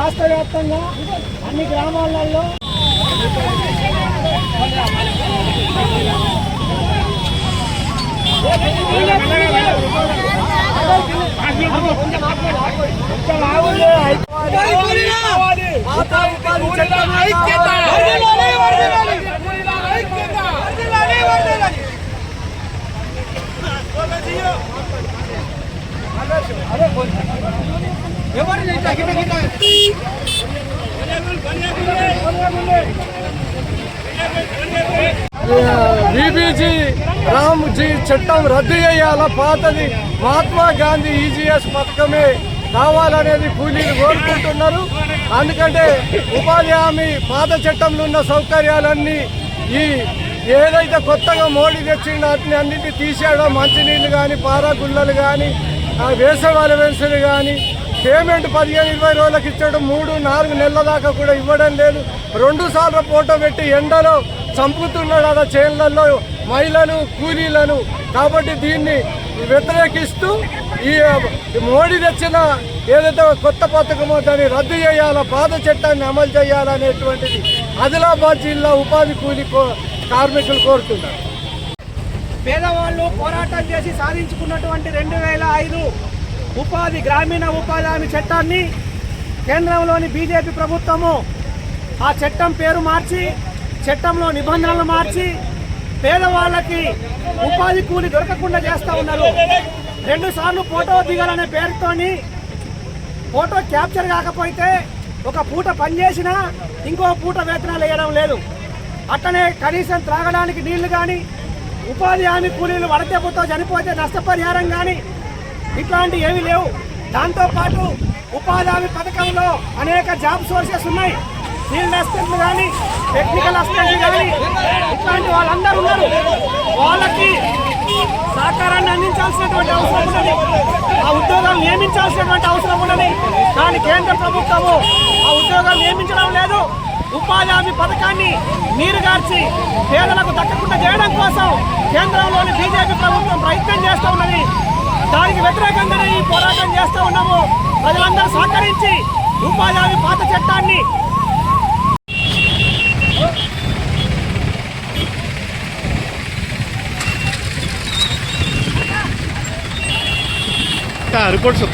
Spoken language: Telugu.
రాష్ట్ర వ్యాప్తంగా అన్ని గ్రామాలలో బీబీజీ రామ్జీ చట్టం రద్దు చేయాలా, పాతది మహాత్మా గాంధీ ఈజీఎస్ పథకమే కావాలనేది కూలీలు కోరుకుంటున్నారు. అందుకంటే ఉపాధి హామీ పాత చట్టంలో ఉన్న సౌకర్యాలన్నీ ఈ ఏదైతే కొత్తగా మోడీ తెచ్చిండో వాటిని అన్నింటినీ తీసేయడం, మంచినీళ్ళు కానీ పారాగుళ్ళలు కానీ వేసవి అలవెన్సులు కానీ పేమెంట్ 15-20 రోజులకు ఇచ్చడం, 3-4 నెలల దాకా కూడా ఇవ్వడం లేదు. 2 సార్లు ఫోటో పెట్టి ఎండలో చంపుతున్నాడు అలా చేన్లలో మహిళలు కూలీలను. కాబట్టి దీన్ని వ్యతిరేకిస్తూ ఈ మోడీ తెచ్చిన ఏదైతే కొత్త పథకమో దాన్ని రద్దు చేయాలా, పాత చట్టాన్ని అమలు చేయాలనేటువంటిది ఆదిలాబాద్ జిల్లా ఉపాధి కూలీ కార్మికులు కోరుతున్నారు. పేదవాళ్ళు పోరాటం చేసి సాధించుకున్నటువంటి 2005 గ్రామీణ ఉపాధి హామీ చట్టాన్ని కేంద్రంలోని బీజేపీ ప్రభుత్వము ఆ చట్టం పేరు మార్చి, చట్టంలో నిబంధనలు మార్చి పేదవాళ్ళకి ఉపాధి కూలి దొరకకుండా చేస్తూ ఉన్నారు. 2 సార్లు ఫోటో దిగాలనే పేరుతోని ఫోటో క్యాప్చర్ కాకపోతే ఒక పూట పనిచేసినా ఇంకో పూట వేతనాలు వేయడం లేదు. అట్లనే కనీసం త్రాగడానికి నీళ్లు కానీ, ఉపాధి హామీ కూలీలు వడదెబ్బతో చనిపోతే నష్టపరిహారం కానీ ఇట్లాంటి ఏమీ లేవు. దాంతోపాటు ఉపాధి హామీ పథకంలో అనేక జాబ్ సోర్సెస్ ఉన్నాయి. ఫీల్డ్ అసిస్టెంట్లు కానీ, టెక్నికల్ అసిస్టెంట్లు కానీ ఇట్లాంటి వాళ్ళందరూ ఉన్నారు. వాళ్ళకి సహకారాన్ని అందించాల్సినటువంటి అవసరం ఉన్నది, ఆ ఉద్యోగాలు నియమించాల్సినటువంటి అవసరం ఉన్నది. కానీ కేంద్ర ప్రభుత్వము ఆ ఉద్యోగాలు నియమించడం లేదు. ఉపాధి హామీ పథకాన్ని నీరుగార్చి పేదలకు దక్కకుండా చేయడం కోసం కేంద్రంలోని బీజేపీ ప్రభుత్వం ప్రయత్నం చేస్తూ ఉన్నది. దానికి వ్యతిరేకంగానే ఈ పోరాటం చేస్తూ ఉన్నాము. ప్రజలందరూ సహకరించి ఉపాధి హామీ పాత చట్టాన్ని రిపోర్ట్స్